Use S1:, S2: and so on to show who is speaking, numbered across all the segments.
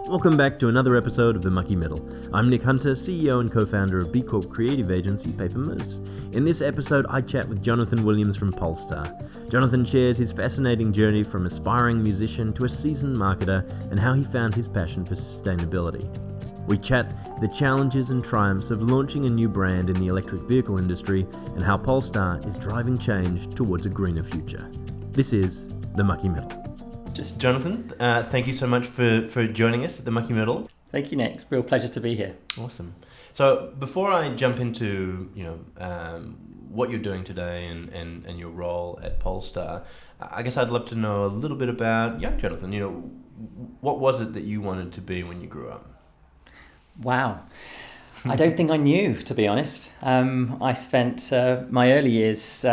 S1: Welcome back to another episode of The Mucky Middle. I'm Nick Hunter, CEO and co-founder of B Corp creative agency Paper Moose. In this episode, I chat with Jonathan Williams from Polestar. Jonathan shares his fascinating journey from aspiring musician to a seasoned marketer and how he found his passion for sustainability. We chat the challenges and triumphs of launching a new brand in the electric vehicle industry and how Polestar is driving change towards a greener future. This is The Mucky Middle. Just Jonathan, thank you so much for joining us at The Mucky Middle.
S2: Thank you, Nick. It's a real pleasure to be here.
S1: Awesome. So before I jump into what you're doing today and your role at Polestar, I guess I'd love to know a little bit about young Jonathan. What was it that you wanted to be when you grew up?
S2: Wow. I don't think I knew, to be honest. I spent my early years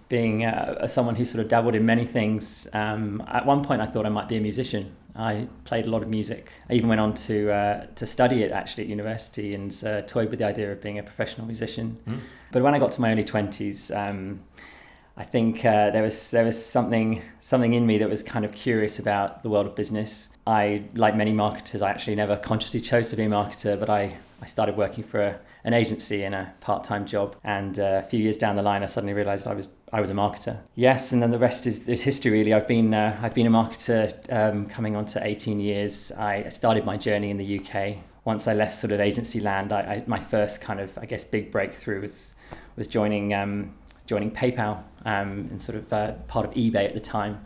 S2: being someone who sort of dabbled in many things. At one point, I thought I might be a musician. I played a lot of music. I even went on to study it actually at university and toyed with the idea of being a professional musician. But when I got to my early 20s, I think there was something in me that was kind of curious about the world of business. I, like many marketers, I actually never consciously chose to be a marketer, but I started working for an agency in a part-time job, and a few years down the line I suddenly realised I was a marketer. Yes, and then the rest is history really. I've been a marketer coming on to 18 years. I started my journey in the UK. Once I left sort of agency land, my first kind of, I guess, big breakthrough was joining PayPal and sort of part of eBay at the time.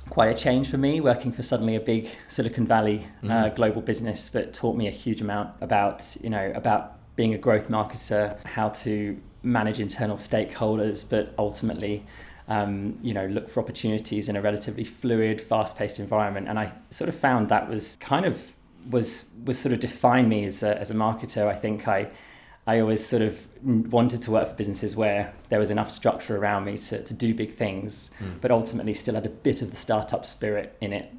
S2: Quite a change for me, working for suddenly a big Silicon Valley global business, but taught me a huge amount about being a growth marketer, how to manage internal stakeholders, but ultimately look for opportunities in a relatively fluid, fast-paced environment. And I sort of found that was sort of defined me as a marketer. I think I always sort of wanted to work for businesses where there was enough structure around me to do big things, but ultimately still had a bit of the startup spirit in it,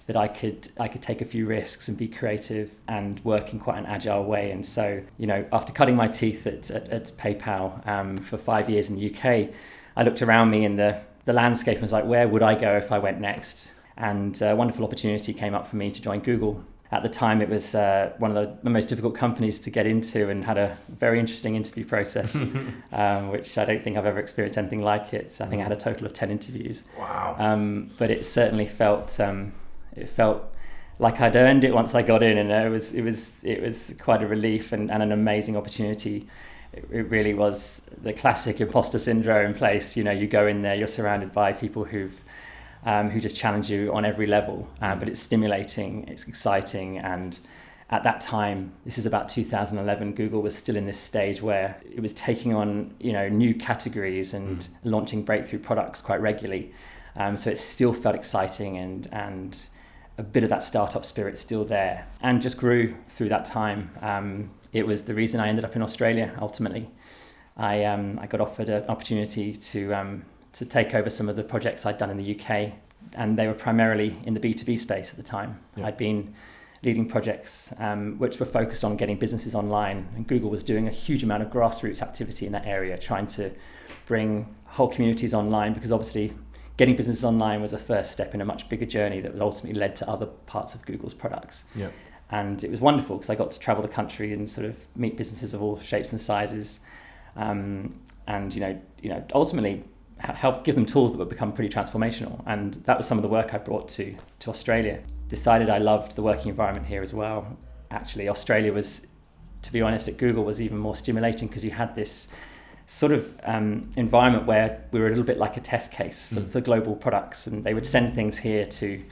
S2: that I could take a few risks and be creative and work in quite an agile way. And so, after cutting my teeth at PayPal for 5 years in the UK, I looked around me in the landscape and was like, where would I go if I went next? And a wonderful opportunity came up for me to join Google. At the time, it was one of the most difficult companies to get into and had a very interesting interview process, which I don't think I've ever experienced anything like it. So I think I had a total of 10 interviews.
S1: Wow.
S2: But it certainly felt like I'd earned it once I got in, and it was quite a relief and an amazing opportunity. It really was the classic imposter syndrome in place. You go in there, you're surrounded by people who just challenge you on every level, but it's stimulating, it's exciting. And at that time, this is about 2011, Google was still in this stage where it was taking on new categories and launching breakthrough products quite regularly. So it still felt exciting and a bit of that startup spirit still there, and just grew through that time. It was the reason I ended up in Australia ultimately. I got offered an opportunity to take over some of the projects I'd done in the UK, and they were primarily in the B2B space at the time. Yeah. I'd been leading projects which were focused on getting businesses online, and Google was doing a huge amount of grassroots activity in that area, trying to bring whole communities online, because obviously getting businesses online was a first step in a much bigger journey that ultimately led to other parts of Google's products. Yeah. And it was wonderful because I got to travel the country and sort of meet businesses of all shapes and sizes, and ultimately help give them tools that would become pretty transformational. And that was some of the work I brought to Australia. Decided I loved the working environment here as well. Actually, Australia was, to be honest, at Google was even more stimulating, because you had this sort of environment where we were a little bit like a test case for global products, and they would send things here to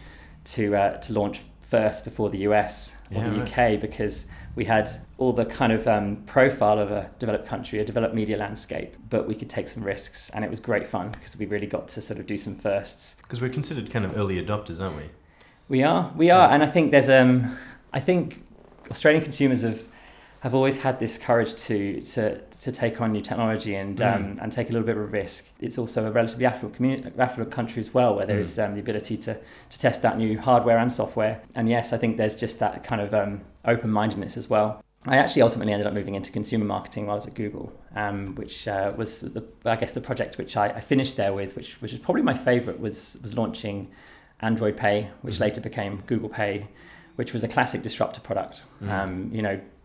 S2: launch first before the US or the UK, because we had all the kind of profile of a developed country, a developed media landscape, but we could take some risks, and it was great fun because we really got to sort of do some firsts.
S1: Because we're considered kind of early adopters, aren't we?
S2: We are, and I think there's I think Australian consumers have always had this courage to take on new technology and take a little bit of a risk. It's also a relatively affluent country as well, where there is the ability to test out new hardware and software. And yes, I think there's just that kind of open-mindedness as well. I actually ultimately ended up moving into consumer marketing while I was at Google, which was the project which I finished there with, which is probably my favorite, was launching Android Pay, which later became Google Pay, which was a classic disruptor product.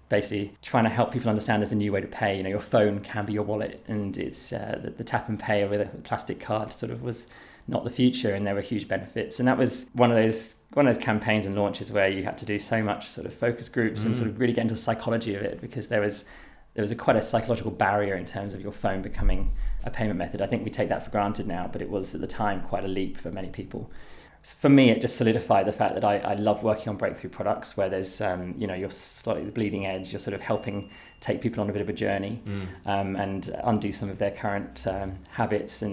S2: Basically trying to help people understand there's a new way to pay. Your phone can be your wallet, and it's the tap and pay with a plastic card sort of was not the future, and there were huge benefits. And that was one of those campaigns and launches where you had to do so much sort of focus groups and sort of really get into the psychology of it, because there was quite a psychological barrier in terms of your phone becoming a payment method. I think we take that for granted now, but it was at the time quite a leap for many people. For me, it just solidified the fact that I love working on breakthrough products where there's, you're slightly the bleeding edge. You're sort of helping take people on a bit of a journey and undo some of their current habits,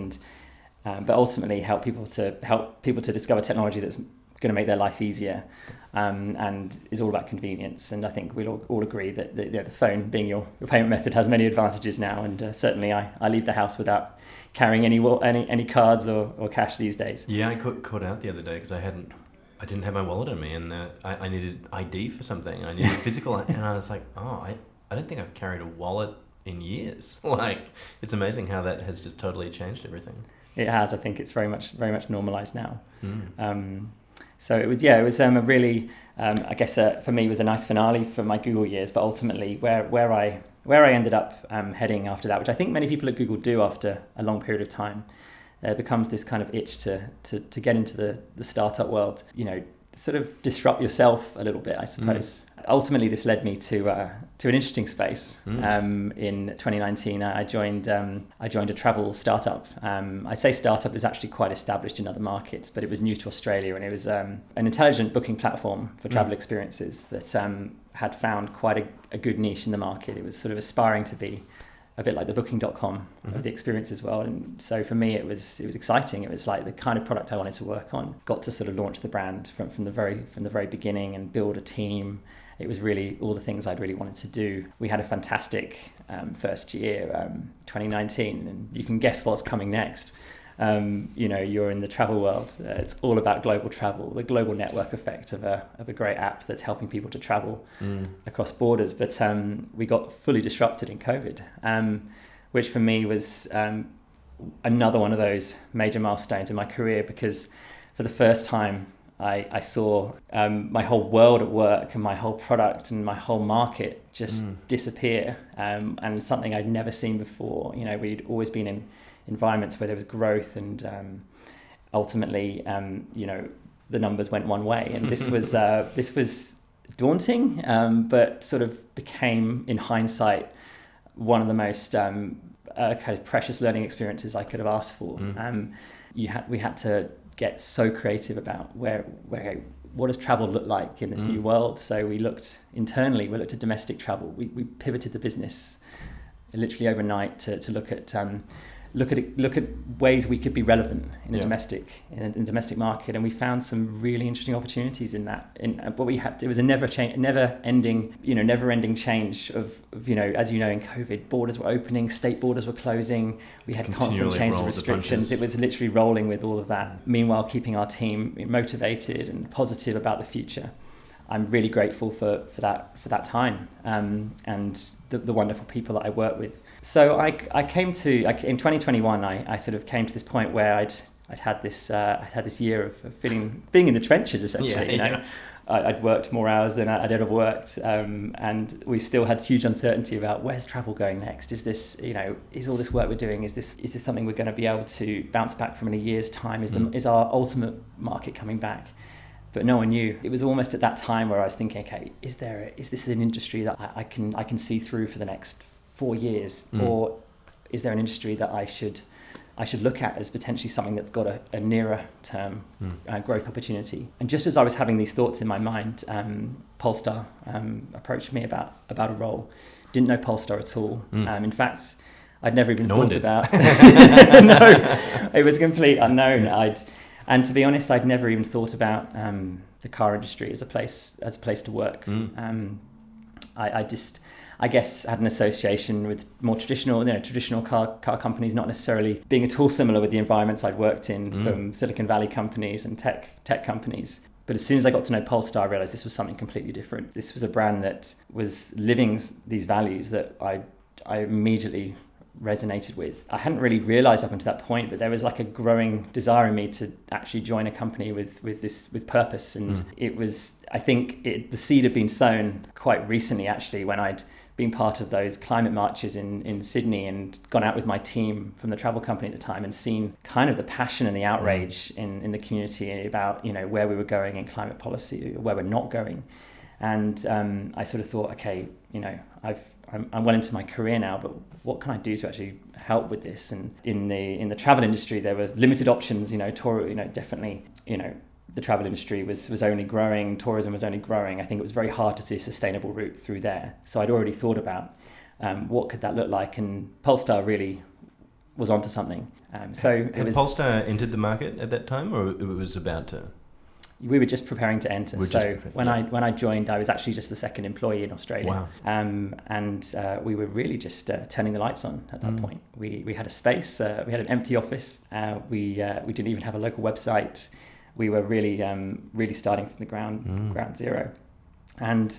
S2: but ultimately help people to discover technology that's going to make their life easier, and is all about convenience. And I think we'll all agree that the phone being your payment method has many advantages now, and certainly I leave the house without carrying any cards or cash these days.
S1: Yeah, I caught out the other day because I didn't have my wallet on me, and I needed ID for something. I needed physical, and I was like, I don't think I've carried a wallet in years. Like, it's amazing how that has just totally changed everything.
S2: It has. I think it's very much normalized now. So it was a really, I guess for me, it was a nice finale for my Google years, but ultimately where I ended up heading after that, which I think many people at Google do after a long period of time, there becomes this kind of itch to get into the startup world, sort of disrupt yourself a little bit, I suppose. Ultimately, this led me to an interesting space. In 2019, I joined a travel startup. I'd say startup is actually quite established in other markets, but it was new to Australia, and it was an intelligent booking platform for travel experiences that had found quite a good niche in the market. It was sort of aspiring to be a bit like the booking.com of the experiences world. And so for me, it was exciting. It was like the kind of product I wanted to work on. Got to sort of launch the brand from the very beginning and build a team. It was really all the things I'd really wanted to do. We had a fantastic first year, 2019, and you can guess what's coming next. You're in the travel world. It's all about global travel, the global network effect of a great app that's helping people to travel across borders. But we got fully disrupted in COVID, which for me was another one of those major milestones in my career, because for the first time I saw my whole world at work and my whole product and my whole market just disappear, and something I'd never seen before. We'd always been in environments where there was growth, and ultimately, the numbers went one way, and this was daunting, but sort of became, in hindsight, one of the most kind of precious learning experiences I could have asked for. We had to get so creative about what does travel look like in this new world. So we looked internally. We looked at domestic travel. We pivoted the business literally overnight to look at ways we could be relevant in a domestic market, and we found some really interesting opportunities in that. But it was a never-ending change of as you know, in COVID, borders were opening, state borders were closing. We had constant change of restrictions. It was literally rolling with all of that. Meanwhile, keeping our team motivated and positive about the future. I'm really grateful for that time, and the wonderful people that I work with. So in 2021, I sort of came to this point where I'd had this year of being in the trenches, essentially. I'd worked more hours than I'd ever worked, and we still had huge uncertainty about where's travel going next. Is this, is all this work we're doing, is this something we're going to be able to bounce back from in a year's time? Is our ultimate market coming back? But no one knew. It was almost at that time where I was thinking, okay, is this an industry that I can see through for the next 4 years, or is there an industry that I should look at as potentially something that's got a nearer term growth opportunity? And just as I was having these thoughts in my mind, Polestar approached me about a role. Didn't know Polestar at all. In fact, I'd never even thought about. No, it was a complete unknown. And to be honest, I'd never even thought about the car industry as a place to work. I guess had an association with more traditional car companies, not necessarily being at all similar with the environments I'd worked in, from Silicon Valley companies and tech companies. But as soon as I got to know Polestar, I realized this was something completely different. This was a brand that was living these values that I immediately resonated with. I hadn't really realized up until that point, but there was like a growing desire in me to actually join a company with purpose. And it was, I think the seed had been sown quite recently, actually, when I'd been part of those climate marches in Sydney and gone out with my team from the travel company at the time and seen kind of the passion and the outrage in the community about, where we were going in climate policy, where we're not going. And I sort of thought, okay, I'm well into my career now, but what can I do to actually help with this? And in the travel industry, there were limited options. Definitely, the travel industry was only growing, tourism was only growing. I think it was very hard to see a sustainable route through there. So I'd already thought about what could that look like, and Polestar really was onto something.
S1: Had Polestar entered the market at that time, or it was about to?
S2: We were just preparing to enter. When I joined, I was actually just the second employee in Australia.
S1: Wow.
S2: And we were really just turning the lights on at that point. We had a space, we had an empty office. We didn't even have a local website. We were really starting from the ground zero. And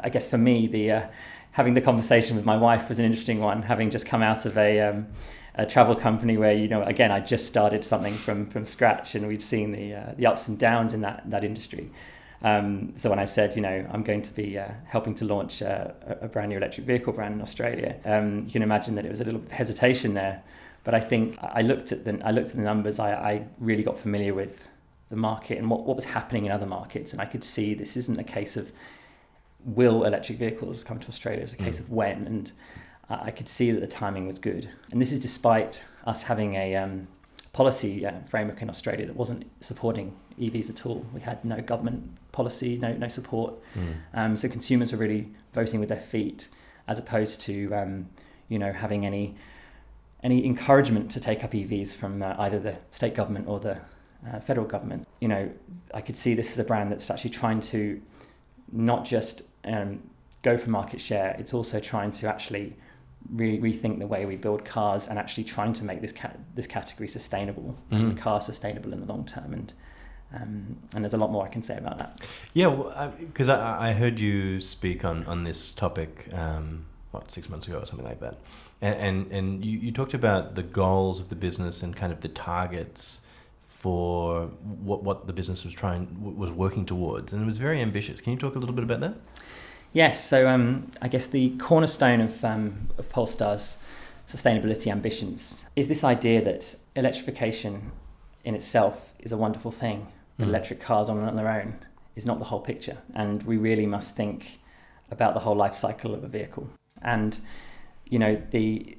S2: I guess for me, having the conversation with my wife was an interesting one, having just come out of a travel company where, again, I just started something from scratch, and we'd seen the ups and downs in that industry. So when I said, I'm going to be helping to launch a brand new electric vehicle brand in Australia, you can imagine that it was a little hesitation there. But I think I looked at the numbers. I really got familiar with the market and what was happening in other markets, and I could see this isn't a case of will electric vehicles come to Australia, it's a case of when, and I could see that the timing was good. And this is despite us having a policy framework in Australia that wasn't supporting EVs at all. We had no government policy, no support. So consumers were really voting with their feet, as opposed to having any encouragement to take up EVs from either the state government or the federal government. I could see this as a brand that's actually trying to not just go for market share, it's also trying to actually really rethink the way we build cars and actually trying to make this category sustainable, and the car sustainable in the long term. And there's a lot more I can say about that.
S1: Yeah, because I heard you speak on this topic 6 months ago or something like that, and you talked about the goals of the business and kind of the targets for what the business was working towards, and it was very ambitious. Can you talk a little bit about that?
S2: Yes, so I guess the cornerstone of Polestar's sustainability ambitions is this idea that electrification in itself is a wonderful thing, but electric cars on their own is not the whole picture, and we really must think about the whole life cycle of a vehicle. And the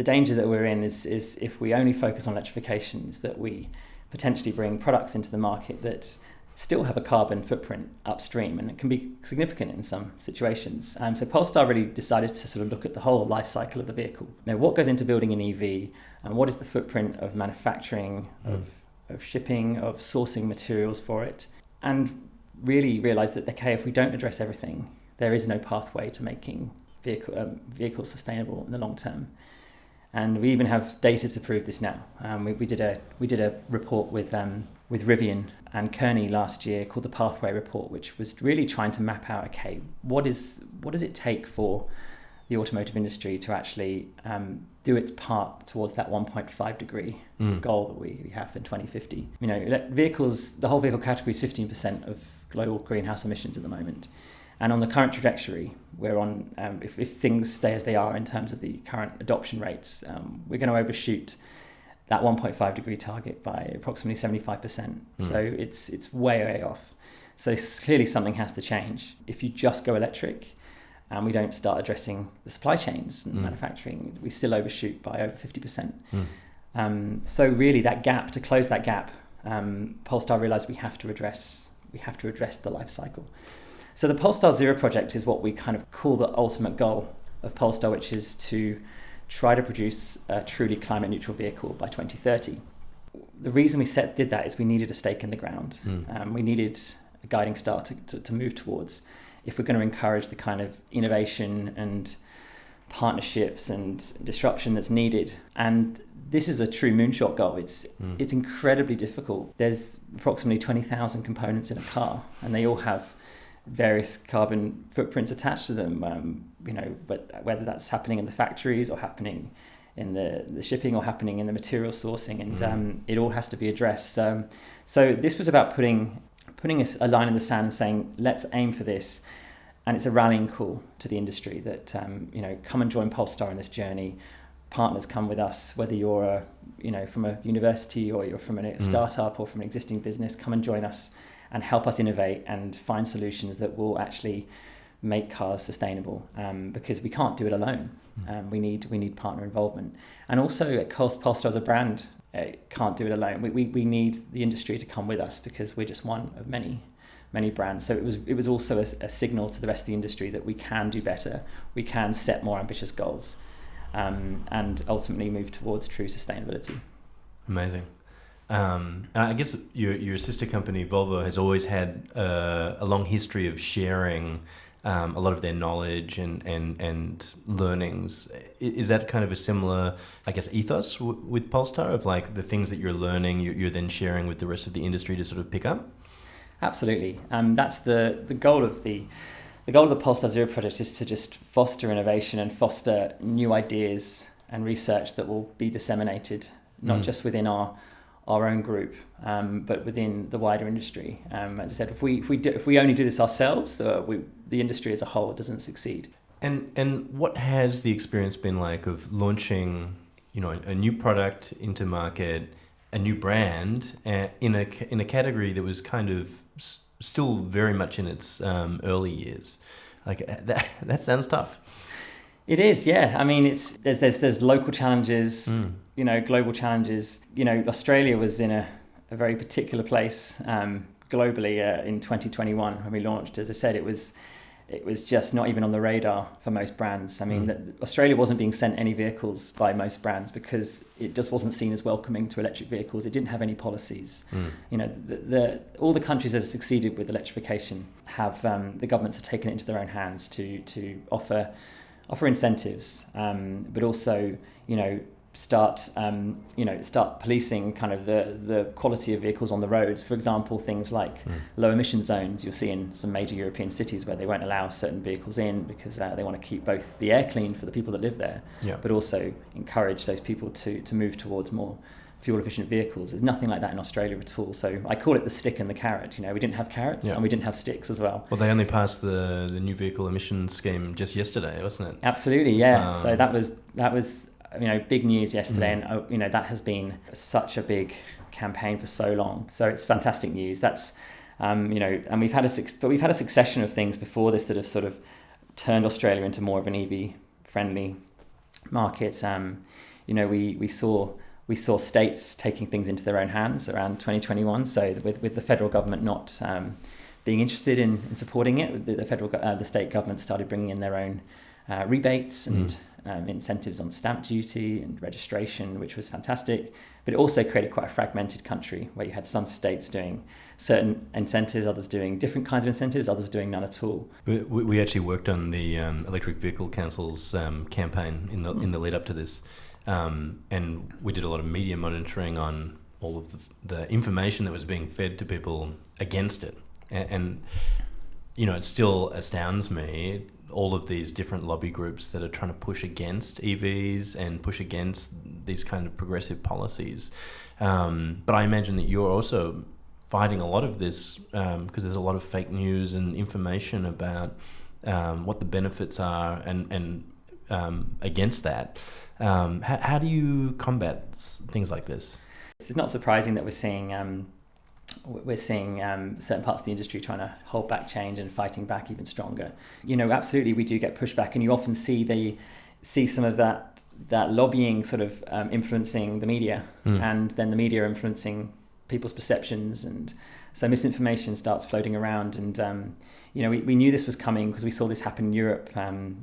S2: danger that we're in is if we only focus on electrification, is that we potentially bring products into the market that still have a carbon footprint upstream, and it can be significant in some situations. So Polestar really decided to sort of look at the whole life cycle of the vehicle. What goes into building an EV, and what is the footprint of manufacturing, of shipping, of sourcing materials for it, and really realize that, okay, if we don't address everything, there is no pathway to making vehicles sustainable in the long term. And we even have data to prove this now. We did a report with Rivian and Kearney last year called the Pathway Report, which was really trying to map out, okay, what does it take for the automotive industry to actually do its part towards that 1.5 degree goal that we have in 2050. Vehicles, the whole vehicle category is 15% of global greenhouse emissions at the moment. And on the current trajectory, we're on, if things stay as they are in terms of the current adoption rates, we're going to overshoot that 1.5 degree target by approximately 75%. So it's way off. So clearly something has to change. If you just go electric and we don't start addressing the supply chains and manufacturing, we still overshoot by over 50%. So really to close that gap, Polestar realized we have to address the life cycle. So the Polestar Zero project is what we kind of call the ultimate goal of Polestar, which is to try to produce a truly climate neutral vehicle by 2030. The reason we did that is we needed a stake in the ground. We needed a guiding star to move towards if we're going to encourage the kind of innovation and partnerships and disruption that's needed. And this is a true moonshot goal. It's incredibly difficult. There's approximately 20,000 components in a car, and they all have various carbon footprints attached to them. whether that's happening in the factories or happening in the shipping or happening in the material sourcing, and it all has to be addressed. So this was about putting a line in the sand and saying, let's aim for this. And it's a rallying call to the industry that, come and join Polestar in this journey. Partners, come with us, whether you're from a university or you're from a startup or from an existing business, come and join us and help us innovate and find solutions that will actually make cars sustainable, because we can't do it alone. We need partner involvement. And also, Polestar as a brand can't do it alone. We need the industry to come with us, because we're just one of many brands. So it was also a signal to the rest of the industry that we can do better, we can set more ambitious goals, and ultimately move towards true sustainability.
S1: Amazing. And I guess your sister company Volvo has always had a long history of sharing a lot of their knowledge and learnings. Is that kind of a similar, I guess, ethos with Polestar, of like the things that you're learning, you're then sharing with the rest of the industry to sort of pick up?
S2: Absolutely. That's the goal of the Polestar Zero project, is to just foster innovation and foster new ideas and research that will be disseminated, not just within our own group, but within the wider industry. As I said, if we only do this ourselves, the industry as a whole doesn't succeed.
S1: And what has the experience been like of launching, a new product into market, a new brand in a category that was kind of still very much in its early years? Like that sounds tough.
S2: It is, yeah. I mean, there's local challenges, global challenges. Australia was in a very particular place globally in 2021 when we launched. As I said, it was just not even on the radar for most brands. I mean, Australia wasn't being sent any vehicles by most brands because it just wasn't seen as welcoming to electric vehicles. It didn't have any policies. All the countries that have succeeded with electrification have the governments have taken it into their own hands to offer incentives, but also start policing kind of the quality of vehicles on the roads. For example, things like low emission zones. You'll see in some major European cities where they won't allow certain vehicles in because they want to keep both the air clean for the people that live there, but also encourage those people to move towards more fuel efficient vehicles. There's nothing like that in Australia at all. So I call it the stick and the carrot. We didn't have carrots and we didn't have sticks as well.
S1: Well, they only passed the new vehicle emissions scheme just yesterday, wasn't it?
S2: Absolutely, yeah. So that was big news yesterday, and that has been such a big campaign for so long. So it's fantastic news. That's and we've had a succession of things before this that have sort of turned Australia into more of an EV friendly market. We saw states taking things into their own hands around 2021. So with the federal government not being interested in supporting it, the state government started bringing in their own rebates and incentives on stamp duty and registration, which was fantastic. But it also created quite a fragmented country where you had some states doing certain incentives, others doing different kinds of incentives, others doing none at all.
S1: We actually worked on the Electric Vehicle Council's campaign in the lead up to this. And we did a lot of media monitoring on all of the information that was being fed to people against it. And it still astounds me, all of these different lobby groups that are trying to push against EVs and push against these kind of progressive policies. But I imagine that you're also fighting a lot of this because there's a lot of fake news and information about what the benefits are and against that. How do you combat things like this?
S2: It's not surprising that we're seeing certain parts of the industry trying to hold back change and fighting back even stronger. Absolutely, we do get pushback, and you often see some of that lobbying sort of influencing the media, and then the media influencing people's perceptions, and so misinformation starts floating around. And we knew this was coming because we saw this happen in Europe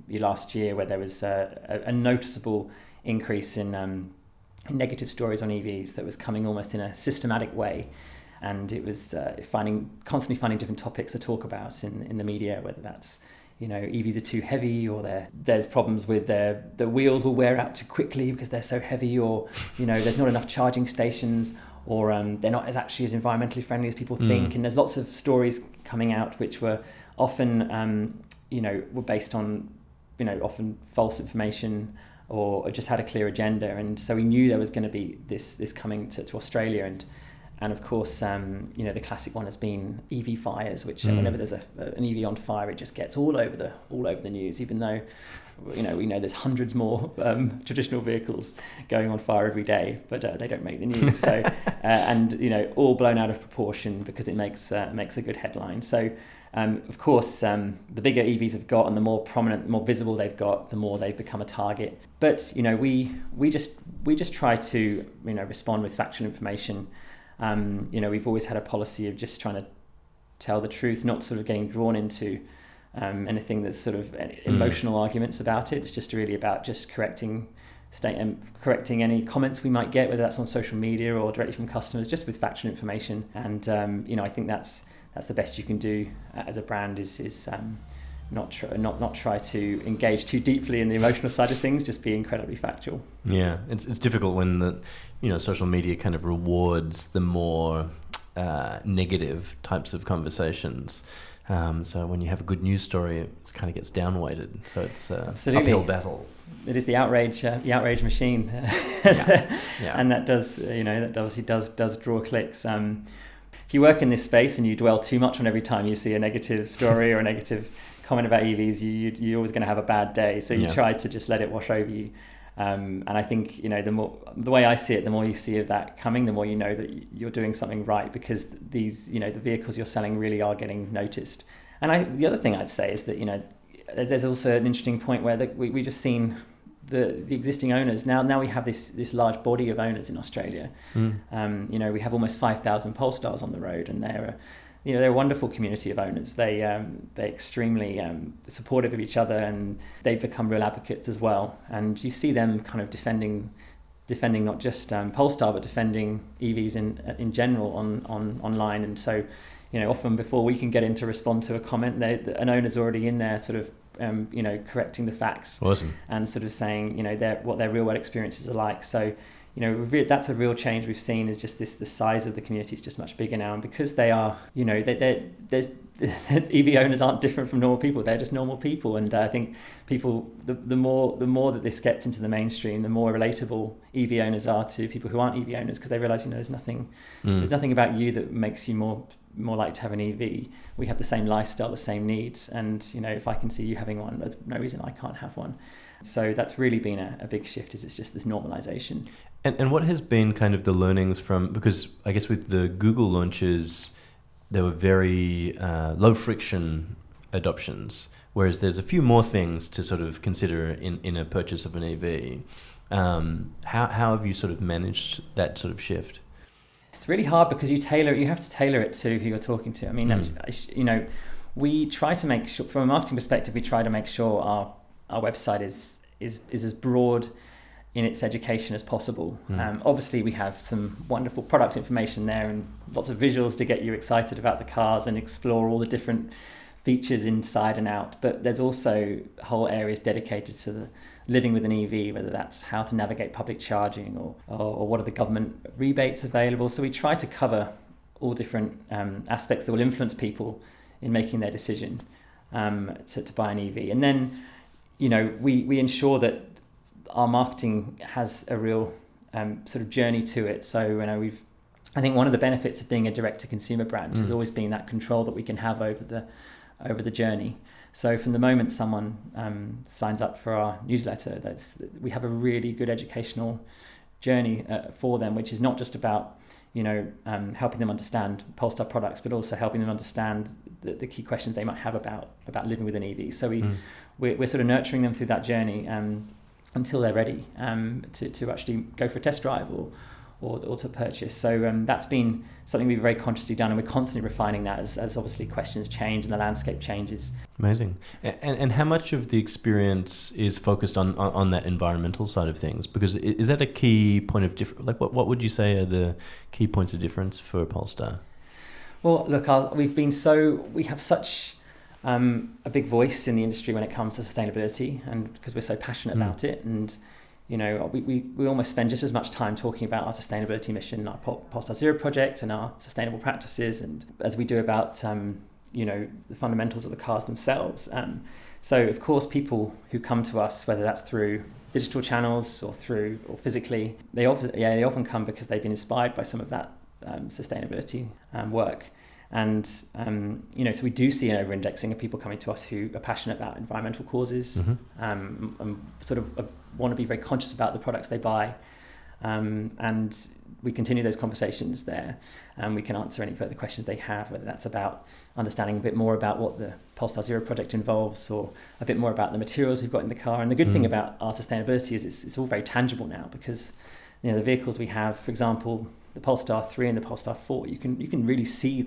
S2: last year, where there was a noticeable increase in negative stories on EVs that was coming almost in a systematic way. And it was constantly finding different topics to talk about in the media, whether that's EVs are too heavy, or there's problems with the wheels will wear out too quickly because they're so heavy, or there's not enough charging stations, or they're not as environmentally friendly as people think. And there's lots of stories coming out which were often were based on often false information or just had a clear agenda. And so we knew there was going to be this coming to Australia. And of course, the classic one has been EV fires, which whenever there's an EV on fire, it just gets all over the news, even though we know there's hundreds more traditional vehicles going on fire every day, but they don't make the news. So all blown out of proportion because it makes a good headline. So of course, the bigger EVs have got and the more prominent, the more visible they've got, the more they've become a target. But we just try to respond with factual information. We've always had a policy of just trying to tell the truth, not sort of getting drawn into anything that's sort of emotional arguments about it. It's just really about just correcting any comments we might get, whether that's on social media or directly from customers, just with factual information. And I think that's the best you can do as a brand is not try to engage too deeply in the emotional side of things, just be incredibly factual.
S1: Yeah, it's difficult when social media kind of rewards the more negative types of conversations. So when you have a good news story, it kind of gets downweighted. So it's an uphill battle.
S2: It is the outrage machine, and that does obviously does draw clicks. If you work in this space and you dwell too much on every time you see a negative story or a negative comment about EVs, you're always going to have a bad day. So you try to just let it wash over you. And I think the way I see it, the more you see of that coming, the more you know that you're doing something right, because these the vehicles you're selling really are getting noticed. And the other thing I'd say is that there's also an interesting point where we just seen the existing owners. Now we have this large body of owners in Australia. We have almost 5,000 Polestars on the road, and they're a wonderful community of owners. They're extremely supportive of each other, and they've become real advocates as well. And you see them kind of defending not just Polestar, but defending EVs in general online. And so, often before we can get in to respond to a comment, an owner's already in there, sort of correcting the facts.
S1: Awesome. And
S2: sort of saying what their real world experiences are like. So. That's a real change we've seen, is just the size of the community is just much bigger now. And because they are, there's EV owners aren't different from normal people. They're just normal people. And I think people, the more that this gets into the mainstream, the more relatable EV owners are to people who aren't EV owners, because they realize, there's nothing about you that makes you more likely to have an EV. We have the same lifestyle, the same needs. And, if I can see you having one, there's no reason I can't have one. So that's really been a big shift, is it's just this normalization.
S1: And what has been kind of the learnings from, because I guess with the Google launches, there were very low friction adoptions, whereas there's a few more things to sort of consider in a purchase of an EV. How have you sort of managed that sort of shift?
S2: It's really hard because you have to tailor it to who you're talking to. I mean, we try to make sure, from a marketing perspective, we try to make sure our website is as broad in its education as possible. Obviously, we have some wonderful product information there and lots of visuals to get you excited about the cars and explore all the different features inside and out. But there's also whole areas dedicated to the living with an EV, whether that's how to navigate public charging or what are the government rebates available. So we try to cover all different aspects that will influence people in making their decision to buy an EV. And then, we ensure that our marketing has a real sort of journey to it. So, I think one of the benefits of being a direct-to-consumer brand has always been that control that we can have over the journey. So, from the moment someone signs up for our newsletter, we have a really good educational journey for them, which is not just about helping them understand Polestar products, but also helping them understand the key questions they might have about living with an EV. So we're sort of nurturing them through that journey until they're ready to actually go for a test drive or to purchase. So that's been something we've very consciously done, and we're constantly refining that as obviously questions change and the landscape changes.
S1: Amazing. And how much of the experience is focused on that environmental side of things? Because is that a key point of difference? Like what would you say are the key points of difference for Polestar?
S2: Well, look, we have such a big voice in the industry when it comes to sustainability, and because we're so passionate about it. And we almost spend just as much time talking about our sustainability mission, our Polestar Zero project, and our sustainable practices, and as we do about the fundamentals of the cars themselves. So of course, people who come to us, whether that's through digital channels or physically, they often come because they've been inspired by some of that sustainability work. And so we do see an over-indexing of people coming to us who are passionate about environmental causes, and sort of want to be very conscious about the products they buy. And we continue those conversations there, and we can answer any further questions they have, whether that's about understanding a bit more about what the Polestar Zero project involves, or a bit more about the materials we've got in the car. And the good thing about our sustainability is it's all very tangible now, because the vehicles we have, for example, the Polestar 3 and the Polestar 4, you can really see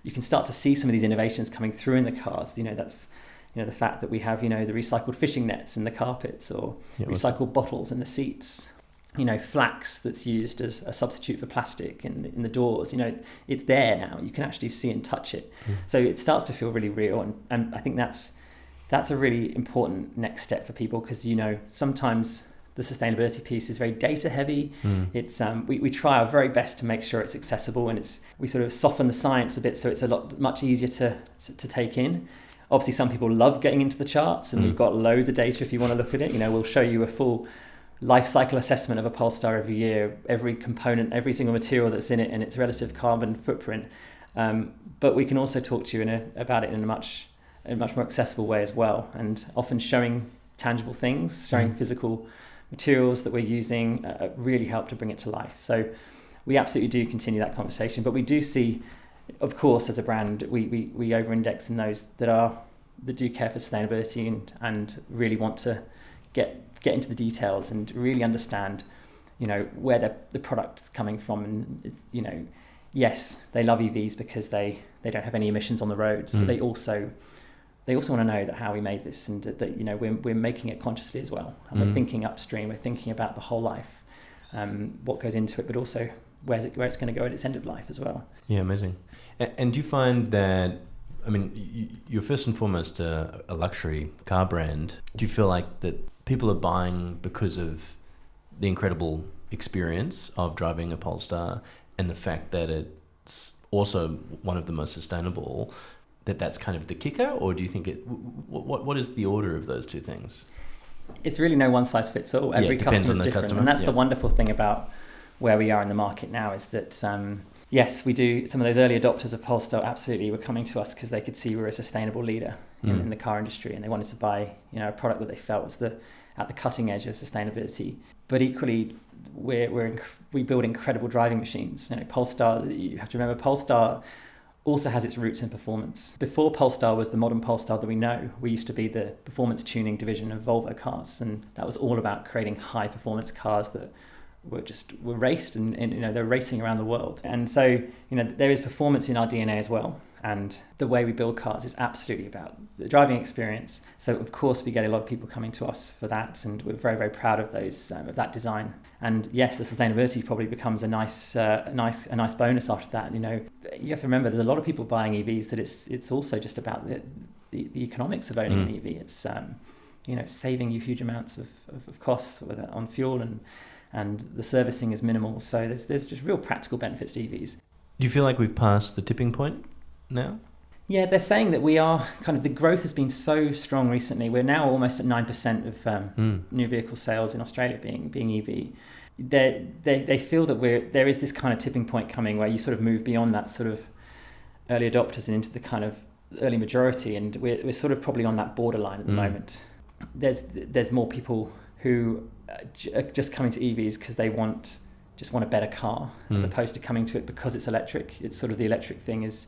S2: you can start to see some of these innovations coming through in the cars. That's the fact that we have the recycled fishing nets in the carpets, or recycled bottles in the seats. Flax that's used as a substitute for plastic in the doors. It's there now. You can actually see and touch it. So it starts to feel really real. And I think that's a really important next step for people, because, sometimes the sustainability piece is very data heavy. It's we try our very best to make sure it's accessible, and we sort of soften the science a bit so it's much easier to take in. Obviously, some people love getting into the charts, and we've got loads of data if you want to look at it. We'll show you a full life cycle assessment of a Polestar every year, every component, every single material that's in it, and its relative carbon footprint. But we can also talk to you about it in a much more accessible way as well, and often showing tangible things, showing physical materials that we're using really help to bring it to life. So we absolutely do continue that conversation, but we do see, of course, as a brand, we over-index in those that do care for sustainability and really want to get into the details and really understand, where the product's coming from. And yes, they love EVs because they don't have any emissions on the roads, but they also want to know that how we made this, and that we're making it consciously as well, and we're thinking upstream. We're thinking about the whole life, what goes into it, but also where it's going to go at its end of life as well.
S1: Yeah, amazing. And do you find that, you're first and foremost a luxury car brand. Do you feel like that people are buying because of the incredible experience of driving a Polestar, and the fact that it's also one of the most sustainable, that's kind of the kicker? Or do you think what is the order of those two things?
S2: It's really no one size fits all. Every customer is different. And that's the wonderful thing about where we are in the market now, is that yes, we do. Some of those early adopters of Polestar absolutely were coming to us because they could see we're a sustainable leader in the car industry, and they wanted to buy a product that they felt was at the cutting edge of sustainability. But equally, we build incredible driving machines. Polestar, you have to remember, Polestar also has its roots in performance. Before Polestar was the modern Polestar that we know, we used to be the performance tuning division of Volvo Cars, and that was all about creating high performance cars that were raced, and they're racing around the world. And so there is performance in our DNA as well, and the way we build cars is absolutely about the driving experience. So of course we get a lot of people coming to us for that, and we're very, very proud of those of that design. And yes, the sustainability probably becomes a nice bonus after that. You have to remember, there's a lot of people buying EVs that it's also just about the economics of owning an EV. It's saving you huge amounts of costs on fuel, and the servicing is minimal. So there's just real practical benefits to EVs.
S1: Do you feel like we've passed the tipping point now?
S2: Yeah, they're saying that we are the growth has been so strong recently. We're now almost at 9% of new vehicle sales in Australia being EV. They feel that there is this kind of tipping point coming where you sort of move beyond that sort of early adopters and into the kind of early majority, and we're sort of probably on that borderline at the moment. There's more people who are just coming to EVs because they just want a better car, as opposed to coming to it because it's electric. It's sort of the electric thing is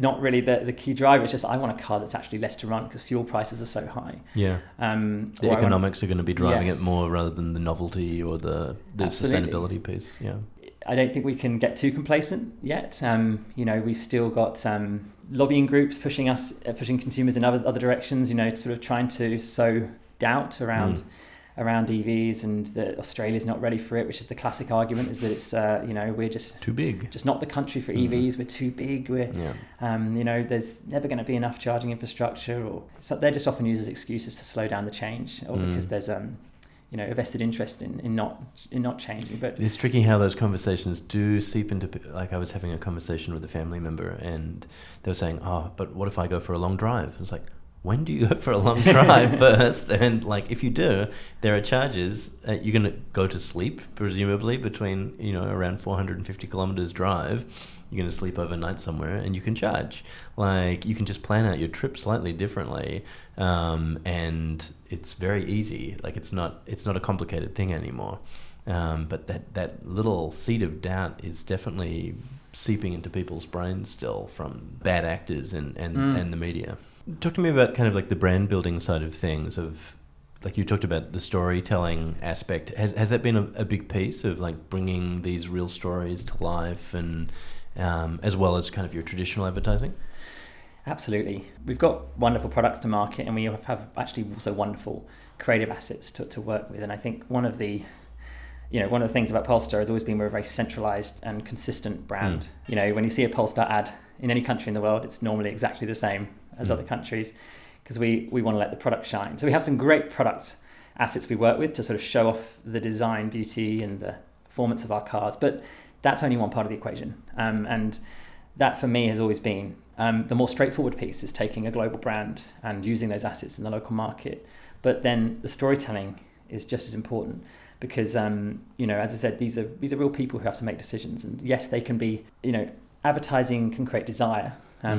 S2: not really the key driver. It's just, I want a car that's actually less to run because fuel prices are so high. Yeah.
S1: The economics are going to be driving it more rather than the novelty or the sustainability piece. Yeah.
S2: I don't think we can get too complacent yet. We've still got lobbying groups pushing consumers in other directions, sort of trying to sow doubt around EVs, and that Australia's not ready for it, which is the classic argument, is that it's we're just
S1: too big,
S2: just not the country for EVs. We're too big. There's never going to be enough charging infrastructure, or so they're just often used as excuses to slow down the change, or because there's a vested interest in not changing. But
S1: it's tricky how those conversations do seep into, like, I was having a conversation with a family member, and they were saying, but what if I go for a long drive? And it's like, when do you go for a long drive first? And like, if you do, there are charges. You're going to go to sleep, presumably, between, around 450 kilometers drive. You're going to sleep overnight somewhere, and you can charge. Like, you can just plan out your trip slightly differently, and it's very easy. Like, it's not a complicated thing anymore. But that little seed of doubt is definitely seeping into people's brains still from bad actors and the media. Talk to me about kind of like the brand building side of things. Of like, you talked about the storytelling aspect. Has that been a big piece of like bringing these real stories to life, and as well as kind of your traditional advertising?
S2: Absolutely. We've got wonderful products to market, and we have actually also wonderful creative assets to work with. And I think one of the things about Polestar has always been we're a very centralized and consistent brand. When you see a Polestar ad in any country in the world, it's normally exactly the same as other countries, because we want to let the product shine. So we have some great product assets we work with to sort of show off the design, beauty, and the performance of our cars. But that's only one part of the equation. And that for me has always been the more straightforward piece is taking a global brand and using those assets in the local market. But then the storytelling is just as important, because as I said, these are real people who have to make decisions. And yes, they can be, advertising can create desire.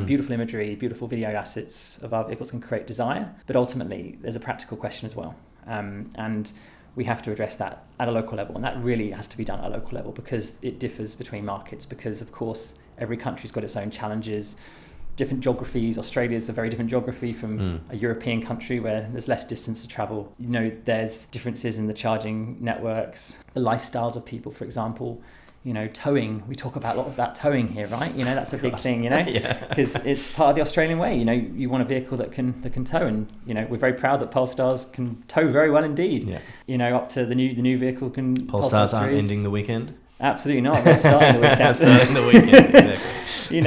S2: Beautiful imagery, beautiful video assets of our vehicles can create desire, but ultimately there's a practical question as well. And we have to address that at a local level, and that really has to be done at a local level, because it differs between markets, because of course every country's got its own challenges, different geographies. Australia's a very different geography from a European country where there's less distance to travel. There's differences in the charging networks, the lifestyles of people, for example. Towing, we talk about a lot about towing here, right? That's a big thing, because it's part of the Australian way. You want a vehicle that can tow, and we're very proud that Polestars can tow very well indeed. Up to the new vehicle can.
S1: Polestars aren't ending the weekend.
S2: Absolutely not. They're starting the weekend.
S1: Starting the weekend, exactly.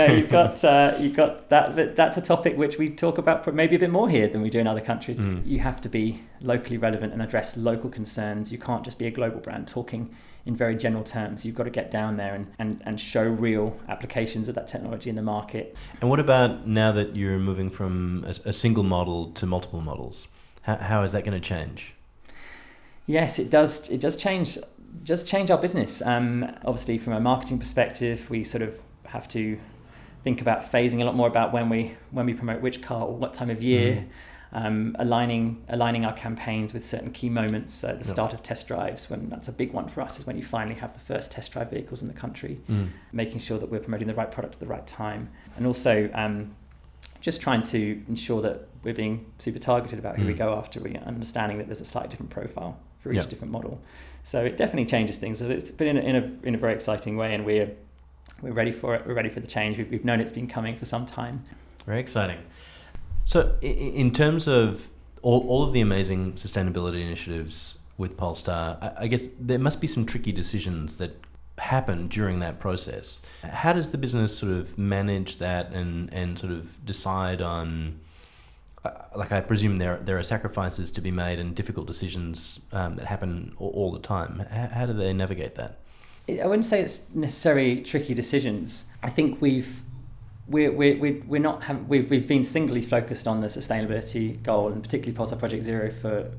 S2: You've got that. But that's a topic which we talk about maybe a bit more here than we do in other countries. You have to be locally relevant and address local concerns. You can't just be a global brand talking in very general terms. You've got to get down there and show real applications of that technology in the market.
S1: And what about now that you're moving from a single model to multiple models? How is that going to change?
S2: Yes, it does. It does change our business. Obviously, from a marketing perspective, we sort of have to think about phasing a lot more about when we promote which car or what time of year. Aligning our campaigns with certain key moments. The start of test drives, when that's a big one for us, is when you finally have the first test drive vehicles in the country. Making sure that we're promoting the right product at the right time, and also just trying to ensure that we're being super targeted about who we go after. We're understanding that there's a slightly different profile for each different model. So it definitely changes things. So it's been in a very exciting way, and we're ready for it. We're ready for the change. We've known it's been coming for some time.
S1: Very exciting. So in terms of all of the amazing sustainability initiatives with Polestar, I guess there must be some tricky decisions that happen during that process. How does the business sort of manage that and sort of decide on, like, I presume there are sacrifices to be made and difficult decisions that happen all the time. How do they navigate that?
S2: I wouldn't say it's necessarily tricky decisions. I think we've been singly focused on the sustainability goal, and particularly Polestar Project Zero for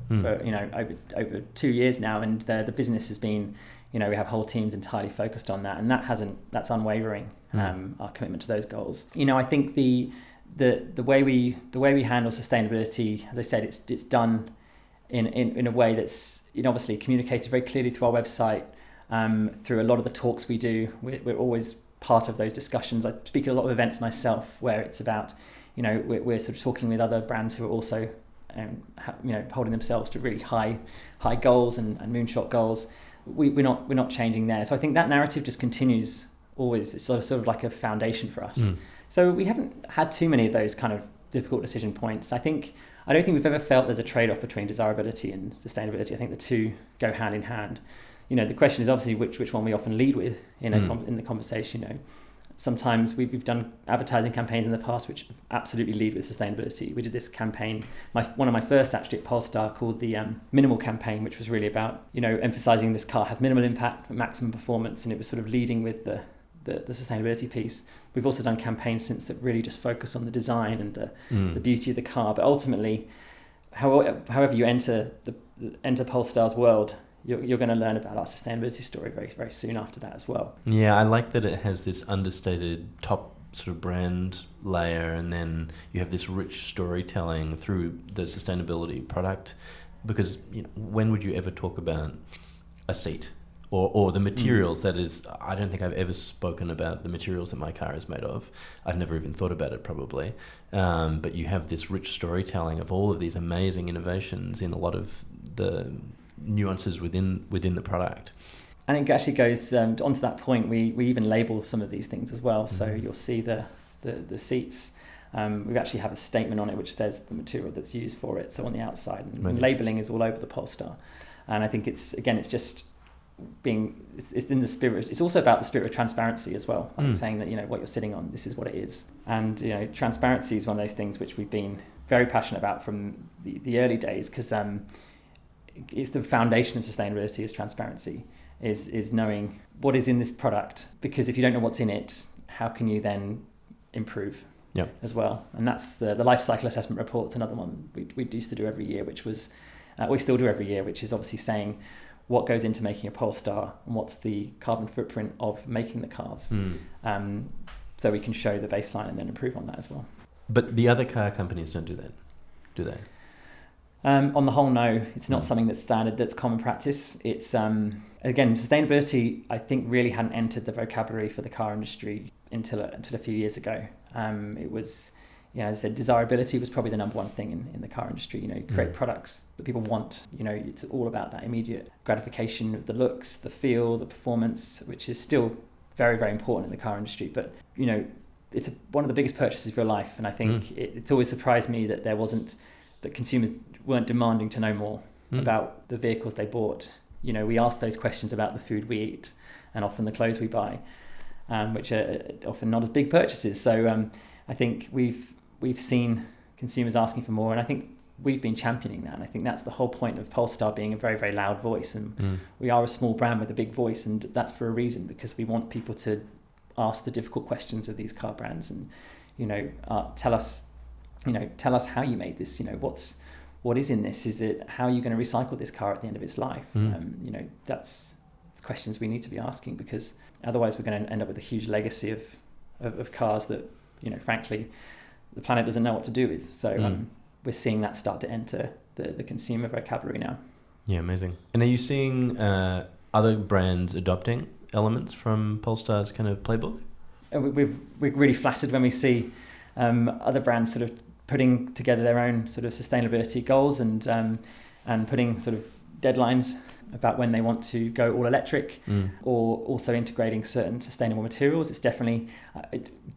S2: over 2 years now, and the business has been, we have whole teams entirely focused on that, and that's unwavering. Our commitment to those goals. I think the way we handle sustainability, as I said, it's done in a way that's obviously communicated very clearly through our website, through a lot of the talks we do. We're always part of those discussions. I speak at a lot of events myself where it's about, we're sort of talking with other brands who are also, holding themselves to really high goals and moonshot goals. We're not changing there. So I think that narrative just continues always. It's sort of like a foundation for us. So we haven't had too many of those kind of difficult decision points. I don't think we've ever felt there's a trade-off between desirability and sustainability. I think the two go hand in hand. The question is obviously which one we often lead with in the conversation. Sometimes we've done advertising campaigns in the past which absolutely lead with sustainability. We did this campaign, one of my first actually at Polestar, called the Minimal campaign, which was really about emphasizing this car has minimal impact but maximum performance, and it was sort of leading with the sustainability piece. We've also done campaigns since that really just focus on the design and the beauty of the car. But ultimately, however you enter Polestar's world, you're going to learn about our sustainability story very, very soon after that as well.
S1: Yeah, I like that it has this understated top sort of brand layer, and then you have this rich storytelling through the sustainability product. Because when would you ever talk about a seat or the materials? That is, I don't think I've ever spoken about the materials that my car is made of. I've never even thought about it probably. But you have this rich storytelling of all of these amazing innovations in a lot of the nuances within the product.
S2: And it actually goes onto that point. We even label some of these things as well. So you'll see the seats. We actually have a statement on it which says the material that's used for it. So on the outside, and labeling is all over the Polestar. And I think it's just it's in the spirit. It's also about the spirit of transparency as well. Like saying that what you're sitting on, this is what it is. And transparency is one of those things which we've been very passionate about from the early days, because it's the foundation of sustainability is transparency. Is knowing what is in this product, because if you don't know what's in it, how can you then improve as well? And that's the life cycle assessment report's another one we used to do every year, which was we still do every year, which is obviously saying what goes into making a Polestar and what's the carbon footprint of making the cars, so we can show the baseline and then improve on that as well.
S1: But the other car companies don't do that, do they?
S2: On the whole, no, it's not something that's standard, that's common practice. It's, again, sustainability, I think, really hadn't entered the vocabulary for the car industry until a few years ago. It was, as I said, desirability was probably the number one thing in the car industry. Create products that people want. It's all about that immediate gratification of the looks, the feel, the performance, which is still very, very important in the car industry. But, it's one of the biggest purchases of your life. And I think it's always surprised me that that consumers weren't demanding to know more about the vehicles they bought. We ask those questions about the food we eat and often the clothes we buy, which are often not as big purchases. So I think we've seen consumers asking for more, and I think we've been championing that. And I think that's the whole point of Polestar being a very, very loud voice. And we are a small brand with a big voice, and that's for a reason, because we want people to ask the difficult questions of these car brands and, tell us how you made this, what is in this? Is it, how are you going to recycle this car at the end of its life? That's questions we need to be asking, because otherwise we're going to end up with a huge legacy of cars that, frankly, the planet doesn't know what to do with. So we're seeing that start to enter the consumer vocabulary now.
S1: Yeah, amazing. And are you seeing other brands adopting elements from Polestar's kind of playbook?
S2: We're really flattered when we see other brands sort of putting together their own sort of sustainability goals and putting sort of deadlines about when they want to go all electric, or also integrating certain sustainable materials. It's definitely,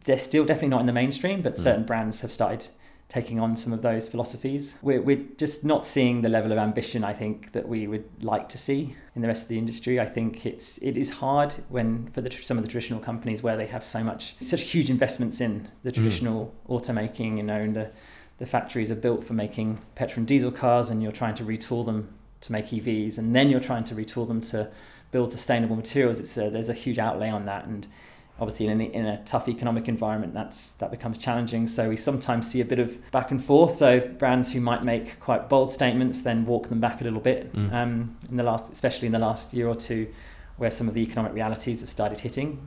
S2: they're still definitely not in the mainstream, but certain brands have started taking on some of those philosophies. We're just not seeing the level of ambition, I think, that we would like to see in the rest of the industry. I think it is hard for some of the traditional companies where they have such huge investments in the traditional automaking, and the factories are built for making petrol and diesel cars, and you're trying to retool them to make EVs, and then you're trying to retool them to build sustainable materials. There's a huge outlay on that, and obviously in a tough economic environment that becomes challenging. So we sometimes see a bit of back and forth, though. Brands who might make quite bold statements then walk them back a little bit, especially in the last year or two, where some of the economic realities have started hitting.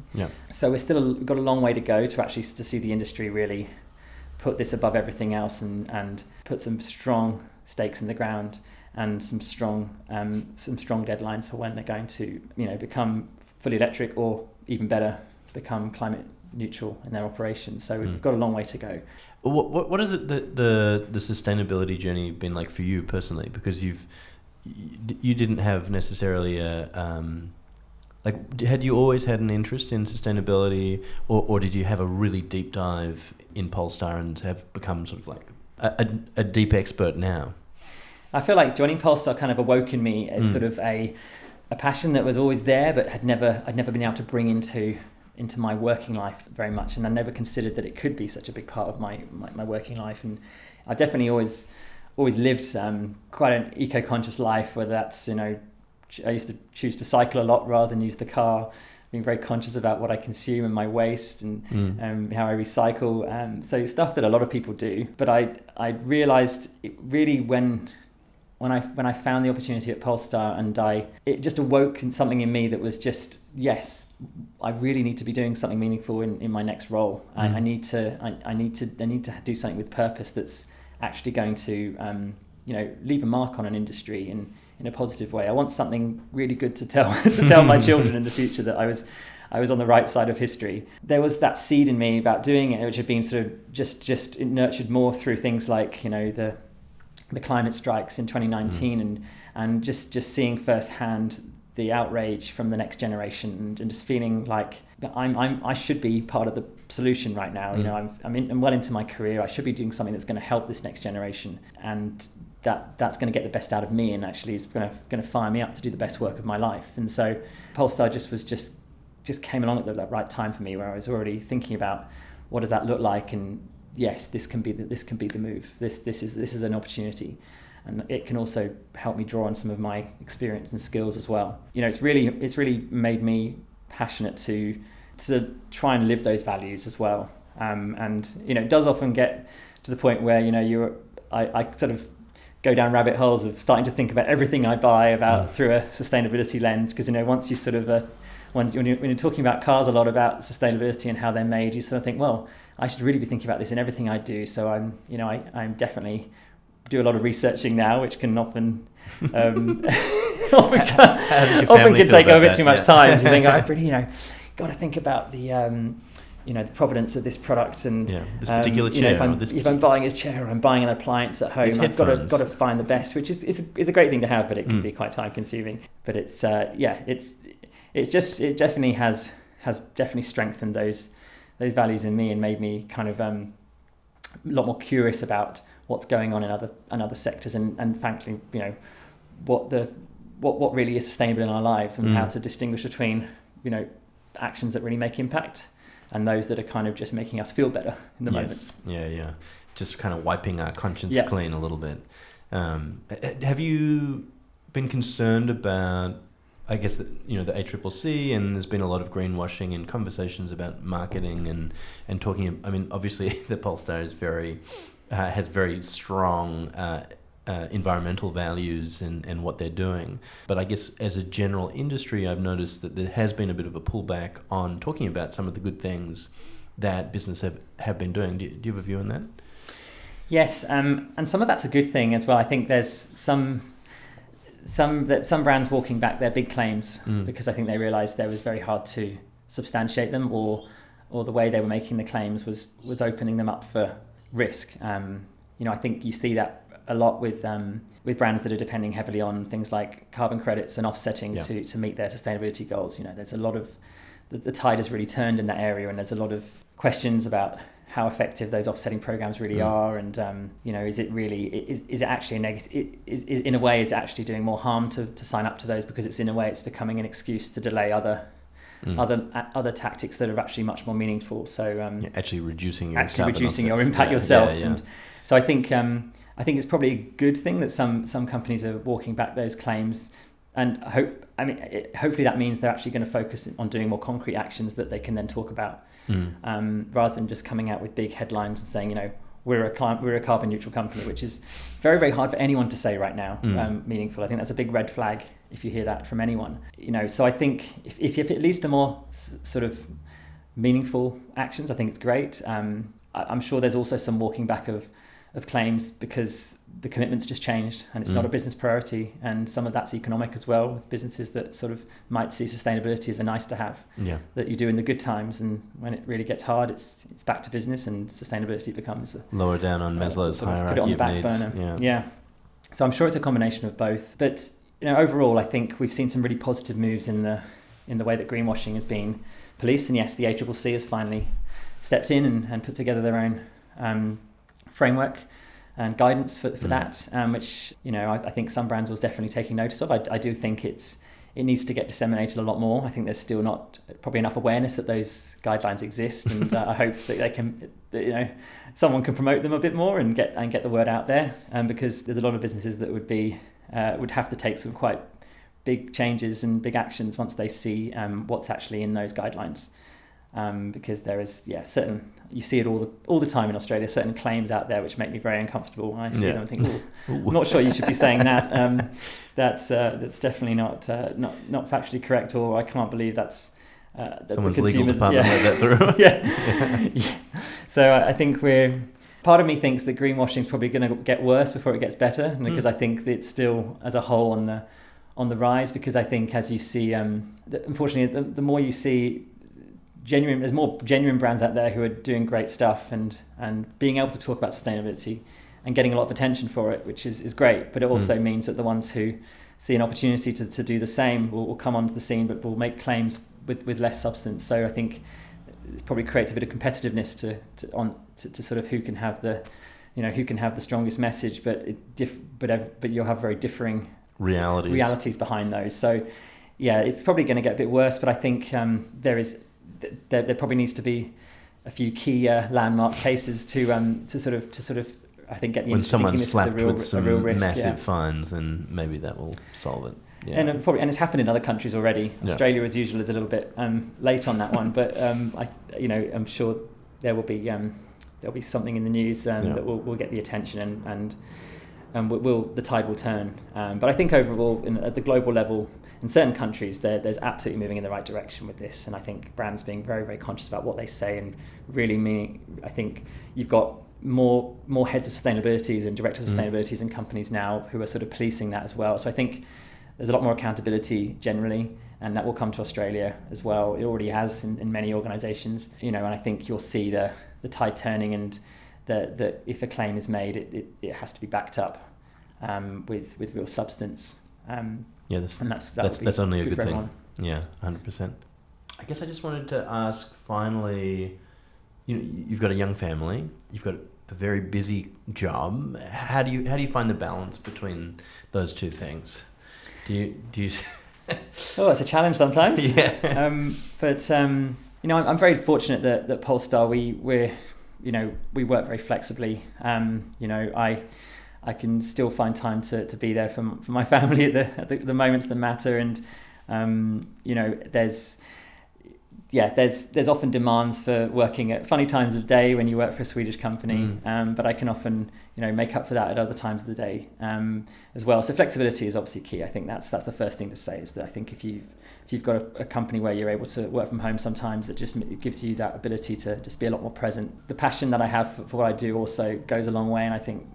S2: So we've got a long way to go to see the industry really put this above everything else and put some strong stakes in the ground and some strong deadlines for when they're going to become fully electric, or even better, become climate neutral in their operations. So we've got a long way to go.
S1: What is it that the sustainability journey been like for you personally? Because you didn't have necessarily had you always had an interest in sustainability, or did you have a really deep dive in Polestar and have become sort of like a deep expert now?
S2: I feel like joining Polestar kind of awoke in me as sort of a passion that was always there, but I'd never been able to bring into my working life very much, and I never considered that it could be such a big part of my working life. And I definitely always lived quite an eco-conscious life, whether that's I used to choose to cycle a lot rather than use the car. being very conscious about what I consume and my waste and how I recycle. So stuff that a lot of people do. But I realised it really when I found the opportunity at Polestar, and it just awoke something in me that was just, yes, I really need to be doing something meaningful in my next role. I need to do something with purpose that's actually going to leave a mark on an industry in a positive way. I want something really good to tell my children in the future, that I was on the right side of history. There was that seed in me about doing it, which had been sort of just nurtured more through things like the climate strikes in 2019 and just seeing firsthand the outrage from the next generation, and just feeling like I should be part of the solution right now. I'm well into my career. I should be doing something that's going to help this next generation, and that's going to get the best out of me, and actually is going to fire me up to do the best work of my life. And so Polestar just came along at the right time for me, where I was already thinking about what does that look like, and yes, this can be the move. This is an opportunity, and it can also help me draw on some of my experience and skills as well. It's really made me passionate to try and live those values as well. And it does often get to the point where I sort of go down rabbit holes of starting to think about everything I buy through a sustainability lens, because once you sort of when you're talking about cars a lot about sustainability and how they're made, you sort of think, well, I should really be thinking about this in everything I do. So I'm definitely do a lot of researching now, which can often often can take a bit too much time. You think, I've really got to think about the the provenance of this product, and
S1: this particular chair.
S2: If I'm buying a chair or I'm buying an appliance at home, I've got to find the best, which is a great thing to have, but it can be quite time consuming. But it definitely has definitely strengthened those values in me, and made me kind of a lot more curious about what's going on in other sectors, and frankly, what really is sustainable in our lives, and how to distinguish between actions that really make impact and those that are kind of just making us feel better in the moment.
S1: Yeah. Just kind of wiping our conscience clean a little bit. Have you been concerned about, I guess, the ACCC, and there's been a lot of greenwashing and conversations about marketing and talking. I mean, obviously, the Polestar is has very strong environmental values and what they're doing. But I guess as a general industry, I've noticed that there has been a bit of a pullback on talking about some of the good things that business have been doing. Do you have a view on that?
S2: Yes, and some of that's a good thing as well. I think there's some brands walking back their big claims because I think they realised it was very hard to substantiate them, or the way they were making the claims was opening them up for risk. I think you see that a lot with brands that are depending heavily on things like carbon credits and offsetting to meet their sustainability goals. There's a lot of the tide has really turned in that area, and there's a lot of questions about how effective those offsetting programs really are, and is it really is it actually a negative? Is in a way, it's actually doing more harm to sign up to those, because it's in a way it's becoming an excuse to delay other tactics that are actually much more meaningful. So actually reducing your impact yourself. And so I think it's probably a good thing that some companies are walking back those claims, and hopefully that means they're actually going to focus on doing more concrete actions that they can then talk about, rather than just coming out with big headlines and saying, we're a carbon neutral company, which is very, very hard for anyone to say right now. Meaningful. I think that's a big red flag if you hear that from anyone. So I think if it leads to more sort of meaningful actions, I think it's great. I'm sure there's also some walking back of claims because the commitment's just changed, and it's not a business priority, and some of that's economic as well, with businesses that sort of might see sustainability as a nice to have that you do in the good times, and when it really gets hard, it's back to business, and sustainability becomes
S1: lower down on Maslow's hierarchy put it on the back burner.
S2: So I'm sure it's a combination of both, but overall I think we've seen some really positive moves in the way that greenwashing has been policed, and yes, the ACCC has finally stepped in and put together their own framework and guidance for that, which I think some brands was definitely taking notice of. I do think it needs to get disseminated a lot more. I think there's still not probably enough awareness that those guidelines exist, and I hope that they can, someone can promote them a bit more and get the word out there, because there's a lot of businesses that would have to take some quite big changes and big actions once they see what's actually in those guidelines. Because there is certain, you see it all the time in Australia, certain claims out there which make me very uncomfortable. I see them and think, I'm not sure you should be saying that. That's definitely not factually correct, or I can't believe that's
S1: someone's legal department let that through.
S2: Yeah. So I think part of me thinks that greenwashing is probably going to get worse before it gets better, because I think that it's still as a whole on the rise. Because I think, as you see, unfortunately, the more you see there's more genuine brands out there who are doing great stuff and being able to talk about sustainability and getting a lot of attention for it, which is great. But it also means that the ones who see an opportunity to do the same will come onto the scene, but will make claims with less substance. So I think it probably creates a bit of competitiveness to sort of who can have the strongest message, but you'll have very differing realities behind those. So yeah, it's probably going to get a bit worse. But I think there probably needs to be a few key landmark cases to sort of I think get the
S1: when someone's slapped with some
S2: risk,
S1: massive fines, then maybe that will solve it. Yeah.
S2: And it's happened in other countries already. Australia, as usual, is a little bit late on that one, but I'm sure there'll be something in the news that will get the attention and the tide will turn. But I think overall, at the global level, in certain countries, there's absolutely moving in the right direction with this. And I think brands being very, very conscious about what they say and really meaning. I think you've got more heads of sustainabilities and directors of sustainabilities in companies now who are sort of policing that as well. So I think there's a lot more accountability generally, and that will come to Australia as well. It already has in many organisations, and I think you'll see the tide turning, and that if a claim is made, it has to be backed up with real substance. That's only a good thing. Everyone.
S1: Yeah, 100%. I guess I just wanted to ask finally, you've got a young family, you've got a very busy job. How do you find the balance between those two things? Do you
S2: Oh, it's a challenge sometimes.
S1: Yeah.
S2: I'm very fortunate that Polestar we work very flexibly. I can still find time to be there for my family at the moments that matter, and there's often demands for working at funny times of day when you work for a Swedish company, but I can often make up for that at other times of the day as well. So flexibility is obviously key. I think that's the first thing to say, is that I think if you've got a company where you're able to work from home sometimes, it gives you that ability to just be a lot more present. The passion that I have for what I do also goes a long way, and I think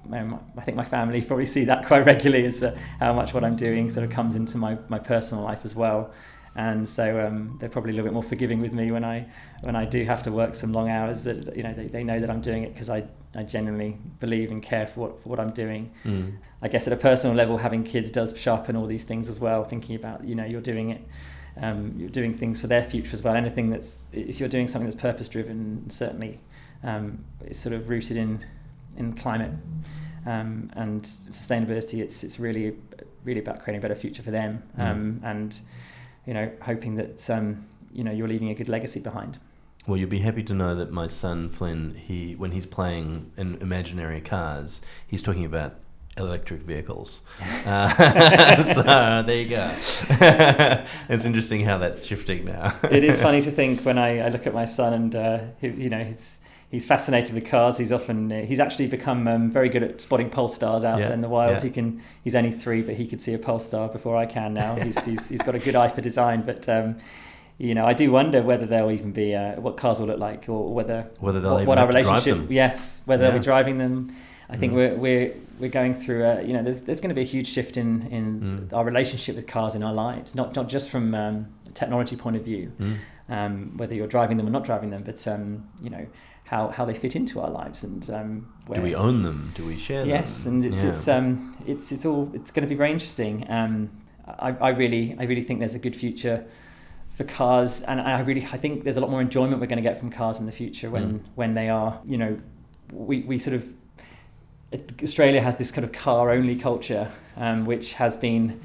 S2: my family probably see that quite regularly, as how much what I'm doing sort of comes into my personal life as well. And so they're probably a little bit more forgiving with me when I do have to work some long hours. That they know that I'm doing it because I genuinely believe and care for what I'm doing. I guess at a personal level, having kids does sharpen all these things as well. Thinking about you're doing it, you're doing things for their future as well. Anything if you're doing something that's purpose driven, certainly it's sort of rooted in climate and sustainability. It's really about creating a better future for them, and hoping that you're leaving a good legacy behind.
S1: Well, you'll be happy to know that my son Flynn, when he's playing in imaginary cars, he's talking about electric vehicles. So there you go. It's interesting how that's shifting now.
S2: It is funny to think when I look at my son, and he's fascinated with cars. He's actually become very good at spotting Polestars out there in the wild.
S1: Yeah.
S2: He's only 3, but he could see a Polestar before I can now. He's got a good eye for design, but I do wonder whether there'll even be what cars will look like, or whether
S1: they'll even
S2: what our
S1: have to drive
S2: relationship.
S1: them.
S2: Yes, whether they'll be driving them. I think we're going through there's going to be a huge shift in our relationship with cars in our lives, not just from a technology point of view, whether you're driving them or not driving them, but how they fit into our lives, and
S1: do we own them? Do we share them?
S2: Yes, and it's going to be very interesting. I really think there's a good future for cars, and I think there's a lot more enjoyment we're going to get from cars in the future when they are, we sort of, Australia has this kind of car only culture, which has been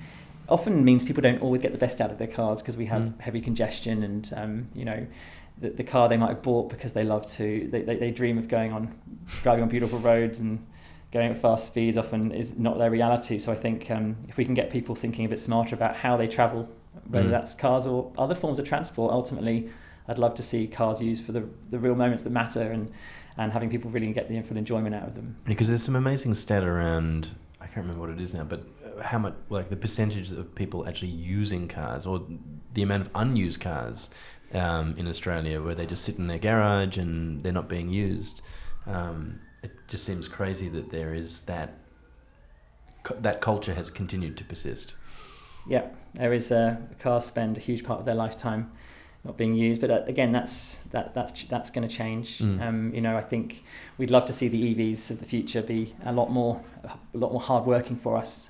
S2: often means people don't always get the best out of their cars because we have heavy congestion, and the car they might have bought because they love to, they dream of driving on beautiful roads and going at fast speeds often is not their reality. So I think if we can get people thinking a bit smarter about how they travel, whether that's cars or other forms of transport, ultimately, I'd love to see cars used for the real moments that matter, and having people really get the full enjoyment out of them.
S1: Because there's some amazing stat around, I can't remember what it is now, but how much, like the percentage of people actually using cars, or the amount of unused cars in Australia where they just sit in their garage and they're not being used. It just seems crazy that there is that culture has continued to persist.
S2: Yeah, there is cars spend a huge part of their lifetime not being used, but again, that's going to change. I think we'd love to see the EVs of the future be a lot more hardworking for us.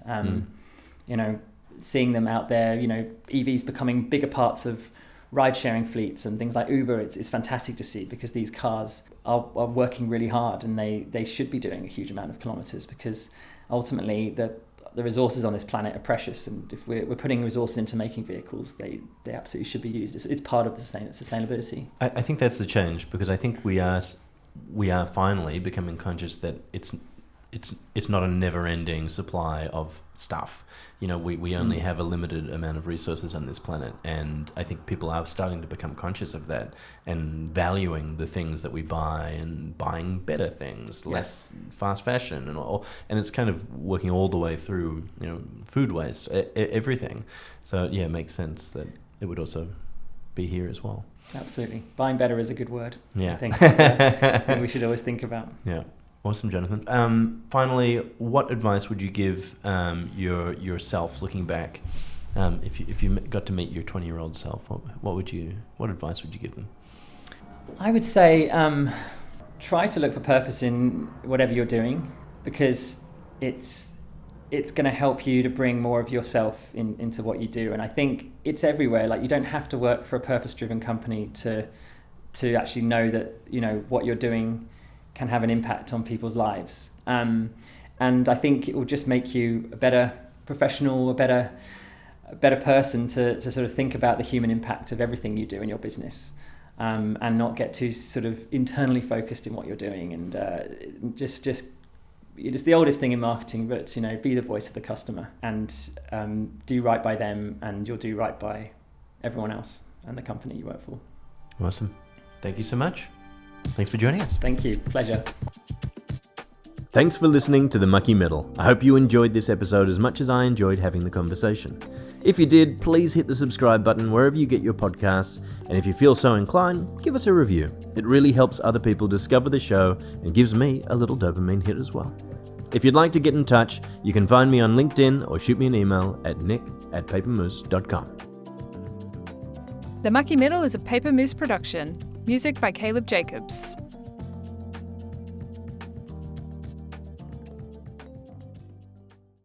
S2: Seeing them out there, EVs becoming bigger parts of ride-sharing fleets and things like Uber, it's fantastic to see, because these cars are working really hard, and they should be doing a huge amount of kilometres, because ultimately the resources on this planet are precious, and if we're putting resources into making vehicles, they absolutely should be used. It's part of the sustainability.
S1: I think that's the change, because I think we are finally becoming conscious that it's not a never-ending supply of stuff. We only have a limited amount of resources on this planet, and I think people are starting to become conscious of that and valuing the things that we buy and buying better things, less fast fashion and all. And it's kind of working all the way through, food waste, everything. So yeah, it makes sense that it would also be here as well.
S2: Absolutely. Buying better is a good word.
S1: Yeah.
S2: I think it's thing we should always think about.
S1: Yeah. Awesome, Jonathan. Finally, what advice would you give yourself looking back? If you got to meet your 20-year-old self, what advice would you give them?
S2: I would say try to look for purpose in whatever you're doing, because it's going to help you to bring more of yourself into what you do. And I think it's everywhere. Like, you don't have to work for a purpose-driven company to actually know that what you're doing can have an impact on people's lives. And I think it will just make you a better professional, a better person to sort of think about the human impact of everything you do in your business, and not get too sort of internally focused in what you're doing. And just it's the oldest thing in marketing, but be the voice of the customer, and do right by them, and you'll do right by everyone else and the company you work for.
S1: Awesome. Thank you so much. Thanks for joining us.
S2: Thank you. Pleasure.
S1: Thanks for listening to The Mucky Middle. I hope you enjoyed this episode as much as I enjoyed having the conversation. If you did, please hit the subscribe button wherever you get your podcasts, and if you feel so inclined, give us a review. It really helps other people discover the show and gives me a little dopamine hit as well. If you'd like to get in touch, you can find me on LinkedIn or shoot me an email at nick@papermoose.com.
S3: The Mucky Middle is a Paper Moose production. Music by Caleb Jacobs.